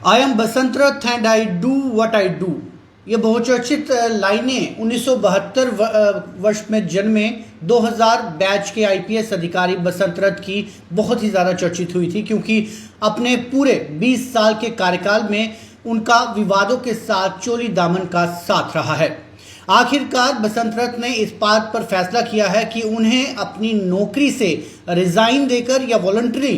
I am Basant Rath and I do what I do. ये बहुचर्चित लाइनें 1972 वर्ष में जन्मे 2000 बैच के आईपीएस अधिकारी बसंत रथ की बहुत ही ज़्यादा चर्चित हुई थी, क्योंकि अपने पूरे 20 साल के कार्यकाल में उनका विवादों के साथ चोली दामन का साथ रहा है। आखिरकार बसंत रथ ने इस बात पर फैसला किया है कि उन्हें अपनी नौकरी से रिजाइन देकर या वॉलंटरी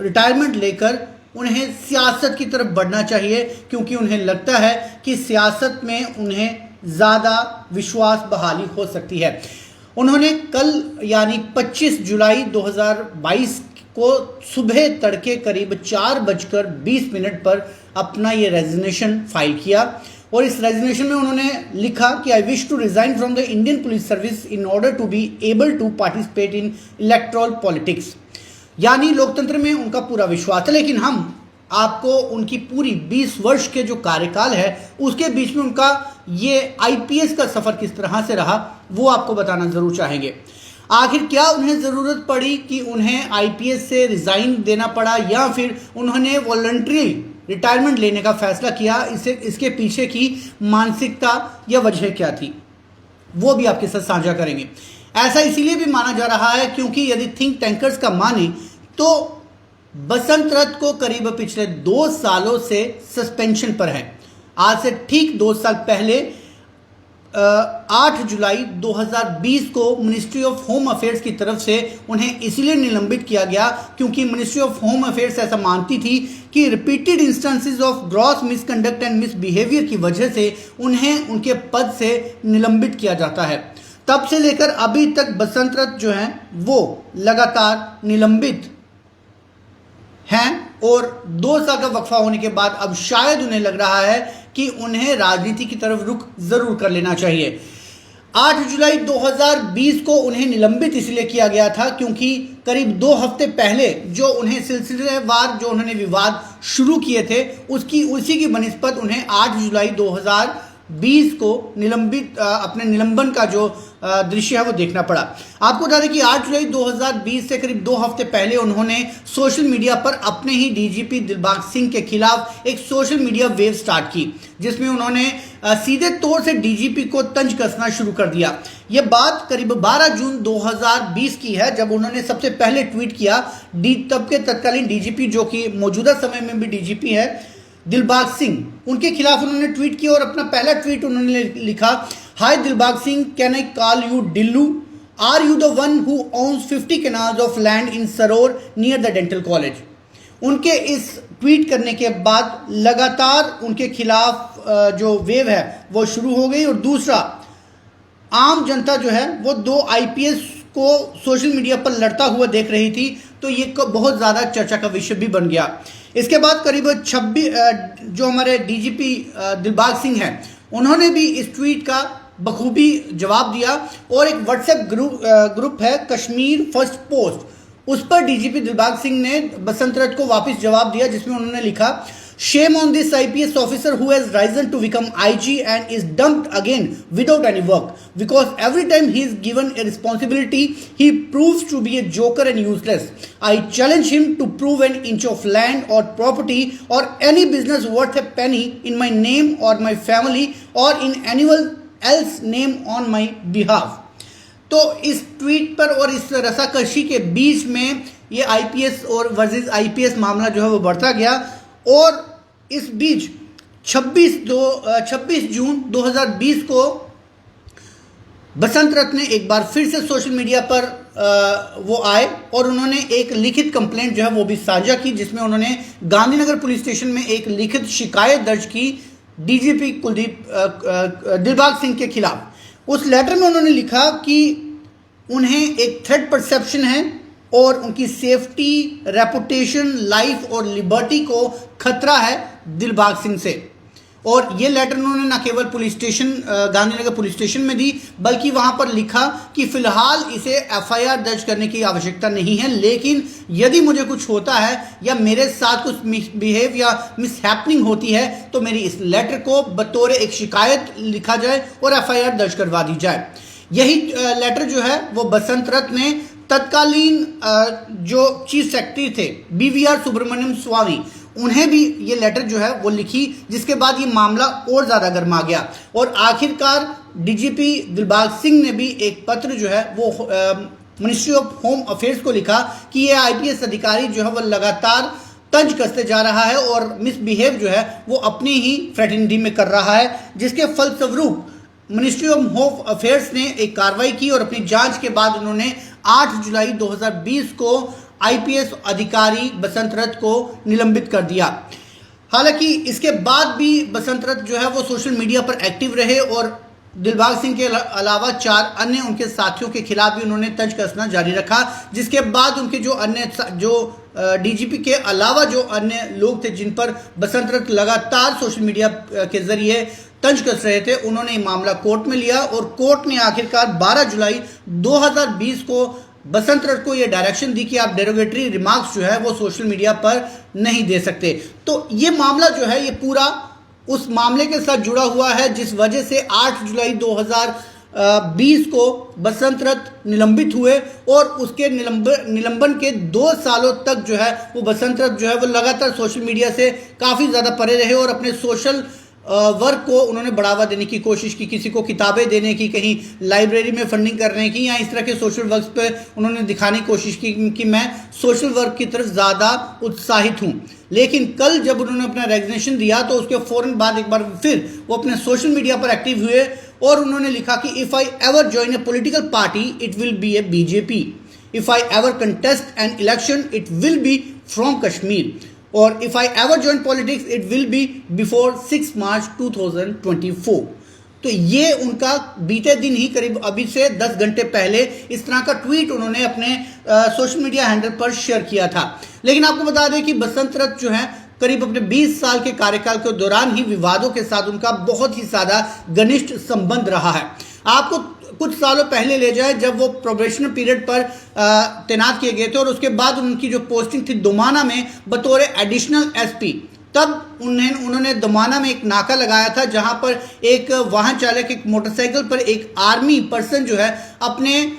रिटायरमेंट लेकर उन्हें सियासत की तरफ बढ़ना चाहिए, क्योंकि उन्हें लगता है कि सियासत में उन्हें ज़्यादा विश्वास बहाली हो सकती है। उन्होंने कल यानी 25 जुलाई 2022 को सुबह तड़के करीब 4:20 पर अपना ये रेजिग्नेशन फाइल किया और इस रेजिग्नेशन में उन्होंने लिखा कि I wish to resign from the Indian police service in order to be able to participate in electoral politics. यानी लोकतंत्र में उनका पूरा विश्वास है, लेकिन हम आपको उनकी पूरी 20 वर्ष के जो कार्यकाल है उसके बीच में उनका ये आईपीएस का सफ़र किस तरह से रहा वो आपको बताना ज़रूर चाहेंगे। आखिर क्या उन्हें ज़रूरत पड़ी कि उन्हें आईपीएस से रिज़ाइन देना पड़ा, या फिर उन्होंने वॉलंटरी रिटायरमेंट लेने का फैसला किया, इसके पीछे की मानसिकता या वजह क्या थी, वो भी आपके साथ साझा करेंगे। ऐसा इसीलिए भी माना जा रहा है क्योंकि यदि थिंक टैंकर्स का माने तो बसंत रथ को करीब पिछले 2 सालों से सस्पेंशन पर है। आज से ठीक 2 साल पहले 8 जुलाई 2020 को मिनिस्ट्री ऑफ होम अफेयर्स की तरफ से उन्हें इसलिए निलंबित किया गया क्योंकि मिनिस्ट्री ऑफ होम अफेयर्स ऐसा मानती थी कि repeated instances of gross misconduct and misbehaviour की वजह से उन्हें उनके पद से निलंबित किया जाता है। तब से लेकर अभी तक बसंत रथ जो हैं वो लगातार निलंबित हैं और 2 साल का वक्फा होने के बाद अब शायद उन्हें लग रहा है कि उन्हें राजनीति की तरफ रुख जरूर कर लेना चाहिए। 8 जुलाई 2020 को उन्हें निलंबित इसलिए किया गया था क्योंकि करीब 2 हफ्ते पहले जो उन्हें सिलसिलेवार जो उन्होंने विवाद शुरू किए थे उसी की बनिस्बत उन्हें 8 जुलाई 2020 को अपने निलंबन का जो दृश्य है वो देखना पड़ा। आपको बता दें कि 8 जुलाई 2020 से करीब 2 हफ्ते पहले उन्होंने सोशल मीडिया पर अपने ही डीजीपी दिलबाग सिंह के खिलाफ एक सोशल मीडिया वेव स्टार्ट की, जिसमें उन्होंने सीधे तौर से डीजीपी को तंज कसना शुरू कर दिया। यह बात करीब 12 जून 2020 की है, जब उन्होंने सबसे पहले ट्वीट किया। तब के तत्कालीन डीजीपी जो कि मौजूदा समय में भी डीजीपी है दिलबाग सिंह, उनके खिलाफ उन्होंने ट्वीट किया और अपना पहला ट्वीट उन्होंने लिखा, hi Dilbagh Singh, can I call you Dillu? Are you the one who owns 50 kanals of land in Saror near the dental college? उनके इस ट्वीट करने के बाद लगातार उनके खिलाफ जो वेव है वो शुरू हो गई और दूसरा आम जनता जो है वो 2 आईपीएस को सोशल मीडिया पर लड़ता हुआ देख रही थी, तो ये बहुत ज़्यादा चर्चा का विषय भी बन गया। इसके बाद करीब 26 जो हमारे डीजीपी दिलबाग सिंह हैं उन्होंने भी इस ट्वीट का बखूबी जवाब दिया और एक व्हाट्सएप ग्रुप है कश्मीर फर्स्ट पोस्ट, उस पर डीजीपी दिलबाग सिंह ने बसंत रथ को वापस जवाब दिया, जिसमें उन्होंने लिखा, shame on this IPS officer who has risen to become IG and is dumped again without any work because every time he is given a responsibility he proves to be a joker and useless. I challenge him to prove an inch of land or property or any business worth a penny in my name or my family or in anyone else name on my behalf. तो इस tweet पर और इस रसाकशी के बीच में ये IPS और versus IPS मामला जो है वो बढ़ता गया और इस बीच 26 जून 2020 को बसंत रथ ने एक बार फिर से सोशल मीडिया पर वो आए और उन्होंने एक लिखित कंप्लेंट जो है वो भी साझा की, जिसमें उन्होंने गांधीनगर पुलिस स्टेशन में एक लिखित शिकायत दर्ज की डीजीपी दिलबाग सिंह के खिलाफ। उस लेटर में उन्होंने लिखा कि उन्हें एक थ्रेट परसेप्शन है और उनकी सेफ्टी, रेपुटेशन, लाइफ और लिबर्टी को खतरा है दिलबाग सिंह से। और ये लेटर उन्होंने न केवल police station Gandhinagar police station में दी, बल्कि वहां पर लिखा कि फिलहाल इसे एफआईआर दर्ज करने की आवश्यकता नहीं है, लेकिन यदि मुझे कुछ होता है या मेरे साथ कुछ मिसबिहेव या मिसहैपनिंग होती है तो मेरी इस लेटर को बतौर एक शिकायत लिखा जाए और एफआईआर दर्ज करवा दी जाए। यही लेटर जो है वो बसंत रथ ने तत्कालीन जो चीफ सेक्रेटरी थे बीवीआर सुब्रमण्यम स्वामी उन्हें भी ये लेटर जो है वो लिखी, जिसके बाद ये मामला और ज़्यादा गर्मा गया और आखिरकार डीजीपी दिलबाग सिंह ने भी एक पत्र जो है वो मिनिस्ट्री ऑफ होम अफेयर्स को लिखा कि ये आईपीएस अधिकारी जो है वो लगातार तंज कसते जा रहा है और मिसबिहेव जो है वो अपनी ही फ्रेटर्निटी में कर रहा है, जिसके फलस्वरूप मिनिस्ट्री ऑफ होम अफेयर्स ने एक कार्रवाई की और अपनी जांच के बाद उन्होंने 8 जुलाई 2020 को आईपीएस अधिकारी बसंत रथ को निलंबित कर दिया। हालांकि इसके बाद भी बसंत रथ जो है वो सोशल मीडिया पर एक्टिव रहे और दिलबाग सिंह के अलावा 4 अन्य उनके साथियों के खिलाफ भी उन्होंने तंज कसना जारी रखा, जिसके बाद उनके जो अन्य डीजीपी के अलावा जो अन्य लोग थे जिन पर बसंत रथ लगातार सोशल मीडिया के जरिए तंज कस रहे थे, उन्होंने ये मामला कोर्ट में लिया और कोर्ट ने आखिरकार 12 जुलाई 2020 को बसंत रथ को ये डायरेक्शन दी कि आप डेरोगेटरी रिमार्क्स जो है वो सोशल मीडिया पर नहीं दे सकते। तो ये मामला जो है ये पूरा उस मामले के साथ जुड़ा हुआ है जिस वजह से 8 जुलाई 2020 को बसंत रथ निलंबित हुए और उसके निलंबन के 2 सालों तक जो है वो बसंत रथ जो है वो लगातार सोशल मीडिया से काफ़ी ज़्यादा परे रहे और अपने सोशल वर्क को उन्होंने बढ़ावा देने की कोशिश की, किसी को किताबें देने की, कहीं लाइब्रेरी में फंडिंग करने की या इस तरह के सोशल वर्क पे उन्होंने दिखाने की कोशिश की कि मैं सोशल वर्क की तरफ ज़्यादा उत्साहित हूँ। लेकिन कल जब उन्होंने अपना रेजिग्नेशन दिया तो उसके फ़ौरन बाद एक बार फिर वो अपने सोशल मीडिया पर एक्टिव हुए और उन्होंने लिखा कि if I ever join a political party it will be a BJP, if I ever contest an election it will be from Kashmir और if I ever join politics it will be before 6 March 2024। तो ये उनका बीते दिन ही करीब अभी से 10 घंटे पहले इस तरह का ट्वीट उन्होंने अपने सोशल मीडिया हैंडल पर शेयर किया था। लेकिन आपको बता दें कि बसंत रथ जो है करीब अपने 20 साल के कार्यकाल के दौरान ही विवादों के साथ उनका बहुत ही ज़्यादा घनिष्ठ संबंध रहा है। आपको कुछ सालों पहले ले जाए जब वो प्रोबेशनर पीरियड पर तैनात किए गए थे और उसके बाद उनकी जो पोस्टिंग थी दोमाना में बतौर एडिशनल एसपी, तब उन्होंने दोमाना में एक नाका लगाया था जहां पर एक वाहन चालक एक मोटरसाइकिल पर एक आर्मी पर्सन जो है अपने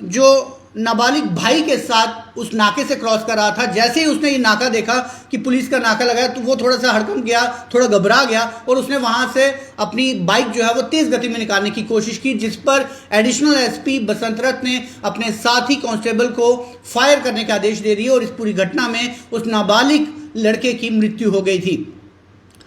जो नाबालिग भाई के साथ उस नाके से क्रॉस कर रहा था। जैसे ही उसने ये नाका देखा कि पुलिस का नाका लगाया तो वो थोड़ा सा हड़कंप गया, थोड़ा घबरा गया और उसने वहां से अपनी बाइक जो है वो तेज गति में निकालने की कोशिश की, जिस पर एडिशनल एसपी बसंत रथ ने अपने साथी कांस्टेबल को फायर करने के आदेश दे दिए और इस पूरी घटना में उस नाबालिग लड़के की मृत्यु हो गई थी।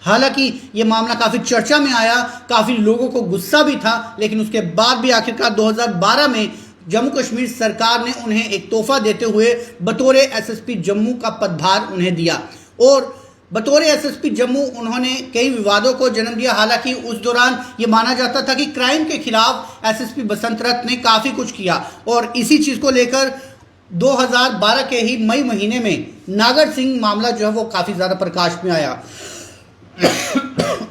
हालांकि ये मामला काफ़ी चर्चा में आया, काफ़ी लोगों को गुस्सा भी था, लेकिन उसके बाद भी आखिरकार 2012 में जम्मू कश्मीर सरकार ने उन्हें एक तोहफा देते हुए बतौर एसएसपी जम्मू का पदभार उन्हें दिया और बतौर एसएसपी जम्मू उन्होंने कई विवादों को जन्म दिया। हालांकि उस दौरान ये माना जाता था कि क्राइम के खिलाफ एसएसपी बसंत रथ ने काफ़ी कुछ किया और इसी चीज़ को लेकर 2012 के ही मई महीने में नागर सिंह मामला जो है वो काफ़ी ज़्यादा प्रकाश में आया।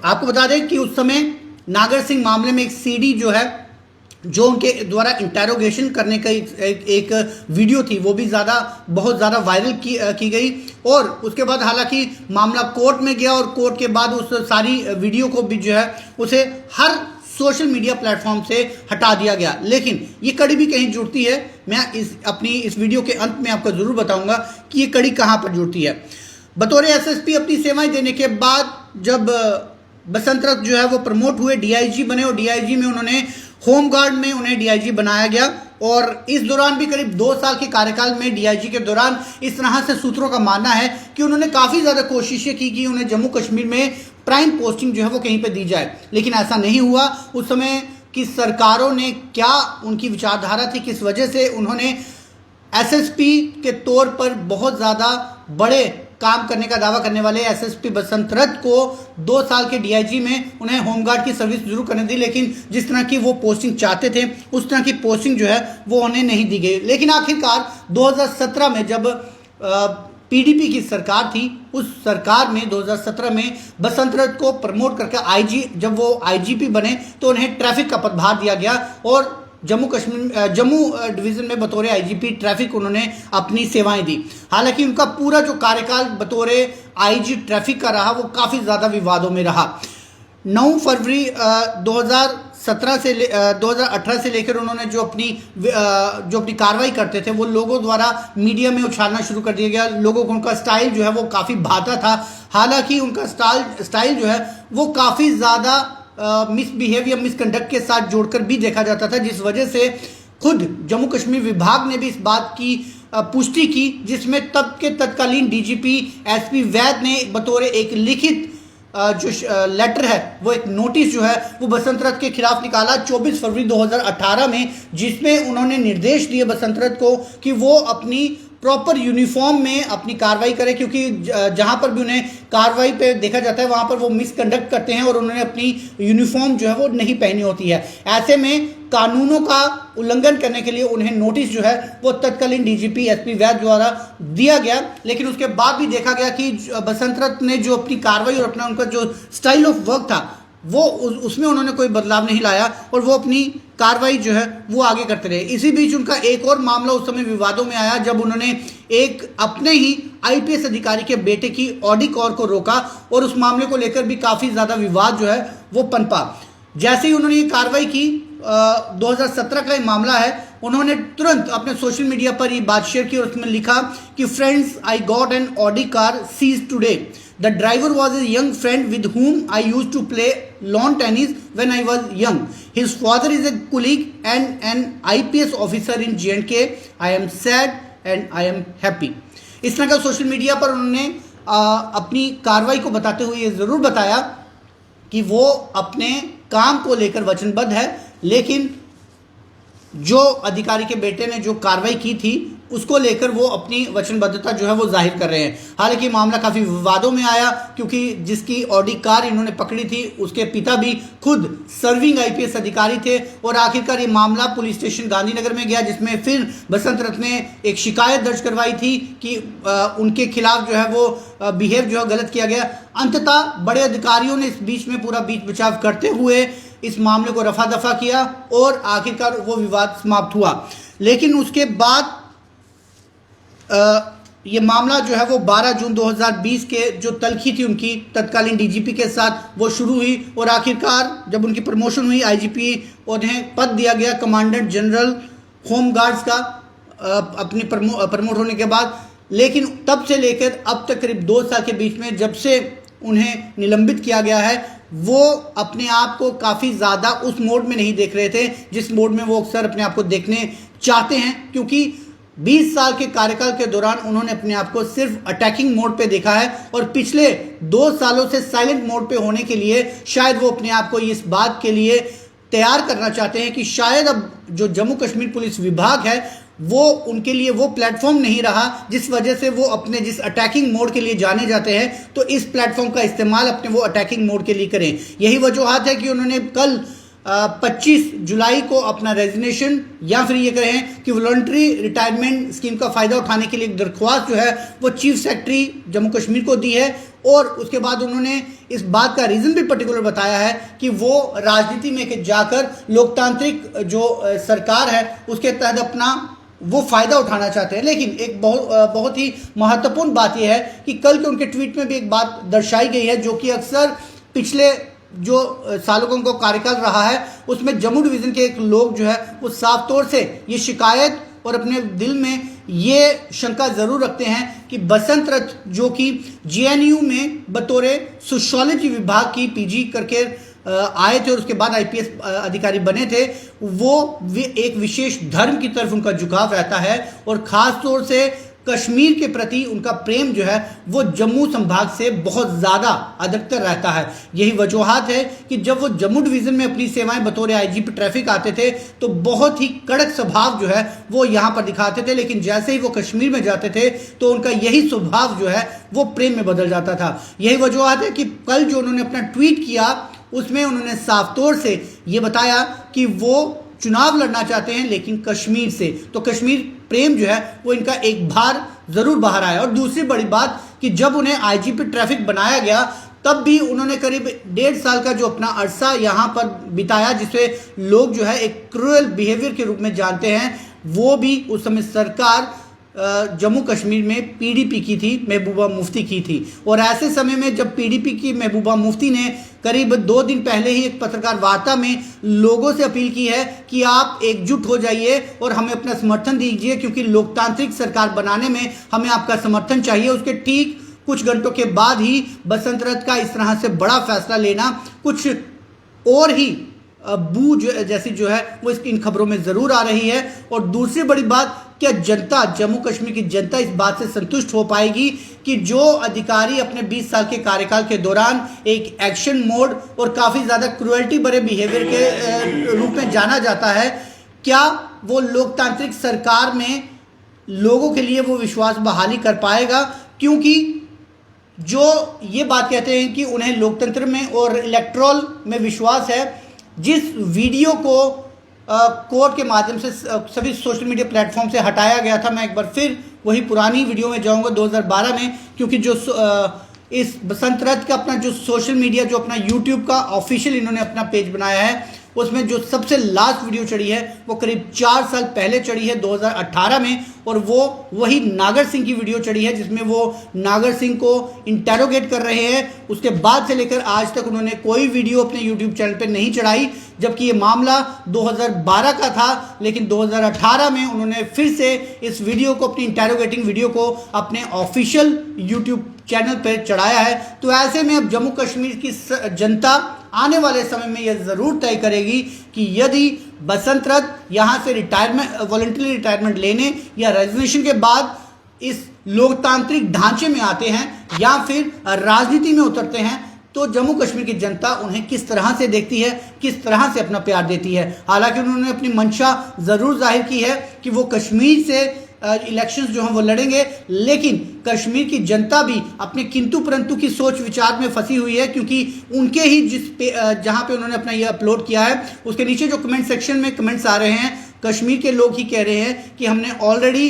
आपको बता दें कि उस समय नागर सिंह मामले में एक सीडी जो है जो उनके द्वारा इंटेरोगेशन करने का एक वीडियो थी वो भी बहुत ज़्यादा वायरल की गई और उसके बाद हालांकि मामला कोर्ट में गया और कोर्ट के बाद उस सारी वीडियो को भी जो है उसे हर सोशल मीडिया प्लेटफॉर्म से हटा दिया गया। लेकिन ये कड़ी भी कहीं जुड़ती है, मैं इस वीडियो के अंत में आपको ज़रूर बताऊंगा कि ये कड़ी कहाँ पर जुड़ती है। बतौर एसएसपी अपनी सेवाएं देने के बाद जब बसंत रथ जो है वो प्रमोट हुए, डीआईजी बने और डीआईजी में उन्होंने होमगार्ड में उन्हें डीआईजी बनाया गया और इस दौरान भी करीब 2 साल के कार्यकाल में डीआईजी के दौरान इस तरह से सूत्रों का मानना है कि उन्होंने काफ़ी ज़्यादा कोशिशें की कि उन्हें जम्मू कश्मीर में प्राइम पोस्टिंग जो है वो कहीं पे दी जाए, लेकिन ऐसा नहीं हुआ। उस समय की सरकारों ने क्या उनकी विचारधारा थी, किस वजह से उन्होंने एसएसपी के तौर पर बहुत ज़्यादा बड़े काम करने का दावा करने वाले एसएसपी बसंत रथ को 2 साल के डीआईजी में उन्हें होमगार्ड की सर्विस जरूर करने दी, लेकिन जिस तरह की वो पोस्टिंग चाहते थे उस तरह की पोस्टिंग जो है वो उन्हें नहीं दी गई। लेकिन आखिरकार 2017 में जब पीडीपी की सरकार थी, उस सरकार में 2017 में बसंत रथ को प्रमोट करके जब वो आईजीपी बने तो उन्हें ट्रैफिक का पदभार दिया गया और जम्मू डिवीज़न में बतौर आईजीपी ट्रैफिक उन्होंने अपनी सेवाएं दी। हालांकि उनका पूरा जो कार्यकाल बतौर आईजी ट्रैफिक का रहा वो काफ़ी ज़्यादा विवादों में रहा। 9 फरवरी 2018 से लेकर उन्होंने जो अपनी कार्रवाई करते थे वो लोगों द्वारा मीडिया में उछालना शुरू कर दिया गया। लोगों को उनका स्टाइल जो है वो काफ़ी भाता था। हालांकि उनका स्टाइल जो है वो काफ़ी ज़्यादा मिसबिहेव या मिसकंडक्ट के साथ जोड़कर भी देखा जाता था, जिस वजह से खुद जम्मू कश्मीर विभाग ने भी इस बात की पुष्टि की, जिसमें तब के तत्कालीन डीजीपी एसपी वैद ने बतौर एक लिखित जो लेटर है वो एक नोटिस जो है वो बसंत रथ के खिलाफ निकाला 24 फरवरी 2018 में, जिसमें उन्होंने निर्देश दिए बसंत रथ को कि वो अपनी प्रॉपर यूनिफॉर्म में अपनी कार्रवाई करें, क्योंकि जहां पर भी उन्हें कार्रवाई पे देखा जाता है वहां पर वो मिसकंडक्ट करते हैं और उन्होंने अपनी यूनिफॉर्म जो है वो नहीं पहनी होती है। ऐसे में कानूनों का उल्लंघन करने के लिए उन्हें नोटिस जो है वो तत्कालीन डीजीपी एसपी वैद द्वारा दिया गया। लेकिन उसके बाद भी देखा गया कि बसंत रथ ने जो अपनी कार्रवाई और अपना उनका जो स्टाइल ऑफ वर्क था वो उसमें उन्होंने कोई बदलाव नहीं लाया और वो अपनी कार्रवाई जो है वो आगे करते रहे। इसी बीच उनका एक और मामला उस समय विवादों में आया जब उन्होंने एक अपने ही आईपीएस अधिकारी के बेटे की ऑडी कार को रोका और उस मामले को लेकर भी काफ़ी ज़्यादा विवाद जो है वो पनपा। जैसे ही उन्होंने ये कार्रवाई की 2017 का ये मामला है, उन्होंने तुरंत अपने सोशल मीडिया पर ये बात शेयर की और उसमें लिखा कि friends, I got an Audi car seize today. The driver was a young friend with whom I used to play lawn tennis when I was young. His father is a colleague and an IPS officer in J&K. I am sad and I am happy. इस तरह का social media पर उन्होंने अपनी कार्रवाई को बताते हुए ये ज़रूर बताया कि वो अपने काम को लेकर वचनबद्ध है, लेकिन जो अधिकारी के बेटे ने जो कार्रवाई की थी उसको लेकर वो अपनी वचनबद्धता जो है वो जाहिर कर रहे हैं। हालांकि मामला काफ़ी विवादों में आया क्योंकि जिसकी ऑडी कार इन्होंने पकड़ी थी उसके पिता भी खुद सर्विंग आईपीएस अधिकारी थे और आखिरकार ये मामला पुलिस स्टेशन गांधीनगर में गया, जिसमें फिर बसंत रथ ने एक शिकायत दर्ज करवाई थी कि उनके खिलाफ जो है वो बिहेव जो है गलत किया गया। अंततः बड़े अधिकारियों ने इस बीच में पूरा बीच बचाव करते हुए इस मामले को रफा दफा किया और आखिरकार वो विवाद समाप्त हुआ। लेकिन उसके बाद ये मामला जो है वो 12 जून 2020 के जो तल्खी थी उनकी तत्कालीन डीजीपी के साथ वो शुरू हुई और आखिरकार जब उनकी प्रमोशन हुई आईजीपी उन्हें पद दिया गया कमांडेंट जनरल होम गार्ड्स का अपनी प्रमोट होने के बाद। लेकिन तब से लेकर अब तक करीब 2 साल के बीच में जब से उन्हें निलंबित किया गया है वो अपने आप को काफ़ी ज़्यादा उस मोड में नहीं देख रहे थे जिस मोड में वो अक्सर अपने आप को देखने चाहते हैं, क्योंकि 20 साल के कार्यकाल के दौरान उन्होंने अपने आप को सिर्फ अटैकिंग मोड पे देखा है और पिछले 2 सालों से साइलेंट मोड पे होने के लिए शायद वो अपने आप को इस बात के लिए तैयार करना चाहते हैं कि शायद अब जो जम्मू कश्मीर पुलिस विभाग है वो उनके लिए वो प्लेटफॉर्म नहीं रहा जिस वजह से वो अपने जिस अटैकिंग मोड के लिए जाने जाते हैं तो इस प्लेटफॉर्म का इस्तेमाल अपने वो अटैकिंग मोड के लिए करें। यही वजूहत है कि उन्होंने कल 25 जुलाई को अपना रेजिग्नेशन या फिर ये कहें कि वॉलंटरी रिटायरमेंट स्कीम का फ़ायदा उठाने के लिए एक दरख्वास्त जो है वो चीफ सेक्रेटरी जम्मू कश्मीर को दी है और उसके बाद उन्होंने इस बात का रीज़न भी पर्टिकुलर बताया है कि वो राजनीति में जाकर लोकतांत्रिक जो सरकार है उसके तहत अपना वो फ़ायदा उठाना चाहते हैं। लेकिन एक बहुत ही महत्वपूर्ण बात यह है कि कल के उनके ट्वीट में भी एक बात दर्शाई गई है जो कि अक्सर पिछले जो सालों का उनको कार्यकाल रहा है उसमें जम्मू डिवीज़न के एक लोग जो है वो साफ तौर से ये शिकायत और अपने दिल में ये शंका ज़रूर रखते हैं कि बसंत रथ जो कि जेएनयू में बतौर सोशियोलॉजी विभाग की पीजी करके आए थे और उसके बाद आईपीएस अधिकारी बने थे, वो एक विशेष धर्म की तरफ उनका झुकाव रहता है और ख़ास तौर से कश्मीर के प्रति उनका प्रेम जो है वो जम्मू संभाग से बहुत ज़्यादा अधिकतर रहता है। यही वजूहत है कि जब वो जम्मू डिवीज़न में अपनी सेवाएं बतौर आईजीपी ट्रैफिक आते थे तो बहुत ही कड़क स्वभाव जो है वो यहाँ पर दिखाते थे, लेकिन जैसे ही वो कश्मीर में जाते थे तो उनका यही स्वभाव जो है वो प्रेम में बदल जाता था। यही वजूहत है कि कल जो उन्होंने अपना ट्वीट किया उसमें उन्होंने साफ तौर से ये बताया कि वो चुनाव लड़ना चाहते हैं लेकिन कश्मीर से, तो कश्मीर प्रेम जो है वो इनका एक बार ज़रूर बाहर आया। और दूसरी बड़ी बात कि जब उन्हें आईजीपी ट्रैफिक बनाया गया तब भी उन्होंने करीब 1.5 साल का जो अपना अरसा यहाँ पर बिताया जिसे लोग जो है एक क्रूअल बिहेवियर के रूप में जानते हैं, वो भी उस समय सरकार जम्मू कश्मीर में पीडीपी की थी, महबूबा मुफ्ती की थी। और ऐसे समय में जब पीडीपी की महबूबा मुफ्ती ने करीब 2 दिन पहले ही एक पत्रकार वार्ता में लोगों से अपील की है कि आप एकजुट हो जाइए और हमें अपना समर्थन दीजिए, क्योंकि लोकतांत्रिक सरकार बनाने में हमें आपका समर्थन चाहिए। उसके ठीक कुछ घंटों के बाद ही बसंत रथ का इस तरह से बड़ा फैसला लेना कुछ और ही बू जैसी जो है वो इन खबरों में ज़रूर आ रही है। और दूसरी बड़ी बात, क्या जनता, जम्मू कश्मीर की जनता इस बात से संतुष्ट हो पाएगी कि जो अधिकारी अपने 20 साल के कार्यकाल के दौरान एक एक्शन मोड और काफ़ी ज़्यादा क्रूएल्टी भरे बिहेवियर के रूप में जाना जाता है, क्या वो लोकतांत्रिक सरकार में लोगों के लिए वो विश्वास बहाली कर पाएगा? क्योंकि जो ये बात कहते हैं कि उन्हें लोकतंत्र में और इलेक्ट्रल में विश्वास है, जिस वीडियो को कोर्ट के माध्यम से सभी सोशल मीडिया प्लेटफॉर्म से हटाया गया था, मैं एक बार फिर वही पुरानी वीडियो में जाऊंगा 2012 में, क्योंकि जो इस बसंत रथ का अपना जो सोशल मीडिया, जो अपना यूट्यूब का ऑफिशियल इन्होंने अपना पेज बनाया है, उसमें जो सबसे लास्ट वीडियो चढ़ी है वो करीब 4 साल पहले चढ़ी है 2018 में, और वो वही नागर सिंह की वीडियो चढ़ी है जिसमें वो नागर सिंह को इंटेरोगेट कर रहे हैं। उसके बाद से लेकर आज तक उन्होंने कोई वीडियो अपने यूट्यूब चैनल पे नहीं चढ़ाई, जबकि ये मामला 2012 का था, लेकिन 2018 में उन्होंने फिर से इस वीडियो को, अपनी इंटेरोगेटिंग वीडियो को अपने ऑफिशियल यूट्यूब चैनल पर चढ़ाया है। तो ऐसे में अब जम्मू कश्मीर की जनता आने वाले समय में यह ज़रूर तय करेगी कि यदि बसंत रथ यहाँ से वॉलंटरी रिटायरमेंट लेने या रेजिग्नेशन के बाद इस लोकतांत्रिक ढांचे में आते हैं या फिर राजनीति में उतरते हैं, तो जम्मू कश्मीर की जनता उन्हें किस तरह से देखती है, किस तरह से अपना प्यार देती है। हालांकि उन्होंने अपनी मंशा ज़रूर जाहिर की है कि वो कश्मीर से इलेक्शंस जो हैं वो लड़ेंगे, लेकिन कश्मीर की जनता भी अपने किंतु परंतु की सोच विचार में फंसी हुई है, क्योंकि उनके ही जहां पे उन्होंने अपना ये अपलोड किया है उसके नीचे जो कमेंट सेक्शन में कमेंट्स आ रहे हैं, कश्मीर के लोग ही कह रहे हैं कि हमने ऑलरेडी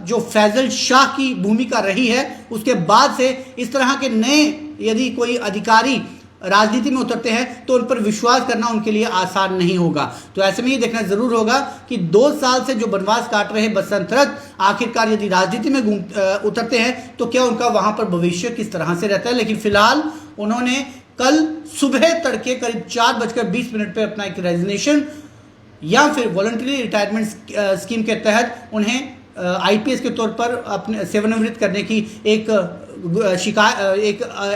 जो फैजल शाह की भूमिका रही है उसके बाद से इस तरह के नए यदि कोई अधिकारी राजनीति में उतरते हैं तो उन पर विश्वास करना उनके लिए आसान नहीं होगा। तो ऐसे में ये देखना जरूर होगा कि 2 साल से जो बनवास काट रहे बसंत रथ आखिरकार यदि राजनीति में उतरते हैं तो क्या उनका वहां पर भविष्य किस तरह से रहता है। लेकिन फिलहाल उन्होंने कल सुबह तड़के करीब 4:20 पर अपना एक रेजिग्नेशन या फिर वॉलंटरी रिटायरमेंट स्कीम के तहत उन्हें आईपीएस के तौर पर अपने सेवानिवृत्त करने की एक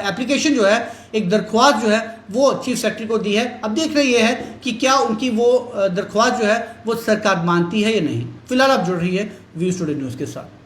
एप्लीकेशन जो है, एक दरख्वास्त जो है वो चीफ सेक्रेटरी को दी है। अब देख रहे ये है कि क्या उनकी वो दरख्वास्त जो है वो सरकार मानती है या नहीं। फिलहाल आप जुड़ रही है व्यूज टुडे न्यूज़ के साथ।